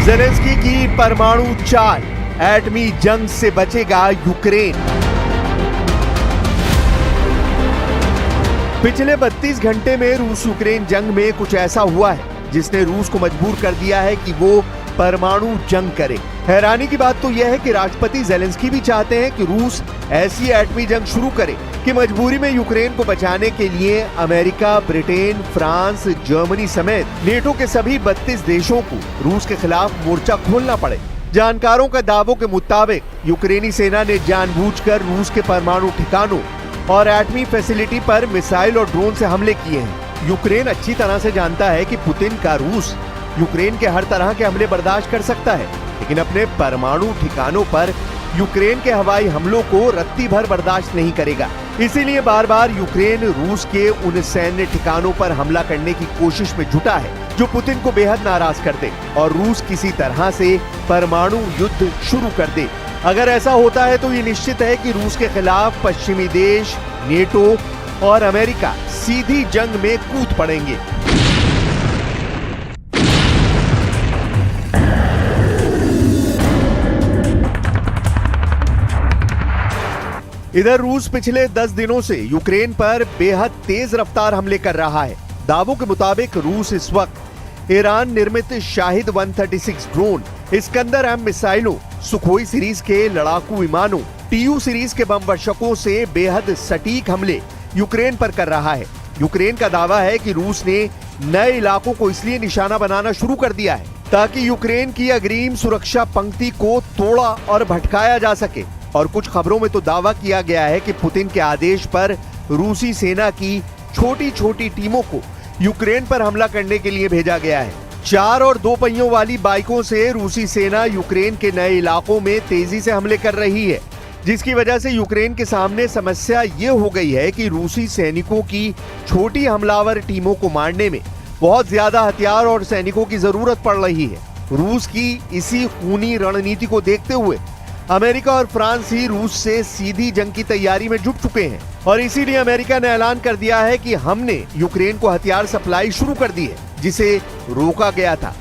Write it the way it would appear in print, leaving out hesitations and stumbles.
Zelensky की परमाणु चाल, एटमी जंग से बचेगा यूक्रेन। पिछले 32 घंटे में रूस यूक्रेन जंग में कुछ ऐसा हुआ है जिसने रूस को मजबूर कर दिया है कि वो परमाणु जंग करे। हैरानी की बात तो यह है कि राष्ट्रपति ज़ेलेंस्की भी चाहते हैं कि रूस ऐसी एटमी जंग शुरू करे कि मजबूरी में यूक्रेन को बचाने के लिए अमेरिका, ब्रिटेन, फ्रांस, जर्मनी समेत नेटो के सभी 32 देशों को रूस के खिलाफ मोर्चा खोलना पड़े। जानकारों के दावों के मुताबिक यूक्रेनी सेना ने जानबूझकर रूस के परमाणु ठिकानों और एटमी फैसिलिटी पर मिसाइल और ड्रोन से हमले किए हैं। यूक्रेन अच्छी तरह से जानता है कि पुतिन का रूस यूक्रेन के हर तरह के हमले बर्दाश्त कर सकता है, लेकिन अपने परमाणु ठिकानों पर यूक्रेन के हवाई हमलों को रत्ती भर बर्दाश्त नहीं करेगा। इसीलिए बार बार यूक्रेन रूस के उन सैन्य ठिकानों पर हमला करने की कोशिश में जुटा है जो पुतिन को बेहद नाराज कर दे और रूस किसी तरह से परमाणु युद्ध शुरू कर दे। अगर ऐसा होता है तो ये निश्चित है कि रूस के खिलाफ पश्चिमी देश, नेटो और अमेरिका सीधी जंग में कूद पड़ेंगे। इधर रूस पिछले 10 दिनों से यूक्रेन पर बेहद तेज रफ्तार हमले कर रहा है। दावों के मुताबिक रूस इस वक्त ईरान निर्मित शाहिद 136 ड्रोन, इस्कंदर एम मिसाइलों, सुखोई सीरीज के लड़ाकू विमानों, टीयू सीरीज के बम वर्षकों से बेहद सटीक हमले यूक्रेन पर कर रहा है। यूक्रेन का दावा है कि रूस ने नए इलाकों को इसलिए निशाना बनाना शुरू कर दिया है ताकि यूक्रेन की अग्रिम सुरक्षा पंक्ति को तोड़ा और भटकाया जा सके। और कुछ खबरों में तो दावा किया गया है कि पुतिन के आदेश पर रूसी सेना की छोटी छोटी टीमों को यूक्रेन पर हमला करने के लिए भेजा गया है। 4 और 2 पहियों वाली बाइकों से रूसी सेना यूक्रेन के नए इलाकों में तेजी से हमले कर रही है, जिसकी वजह से यूक्रेन के सामने समस्या ये हो गई है कि रूसी सैनिकों की छोटी हमलावर टीमों को मारने में बहुत ज्यादा हथियार और सैनिकों की जरूरत पड़ रही है। रूस की इसी खूनी रणनीति को देखते हुए अमेरिका और फ्रांस ही रूस से सीधी जंग की तैयारी में जुट चुके हैं और इसीलिए अमेरिका ने ऐलान कर दिया है कि हमने यूक्रेन को हथियार सप्लाई शुरू कर दी है, जिसे रोका गया था।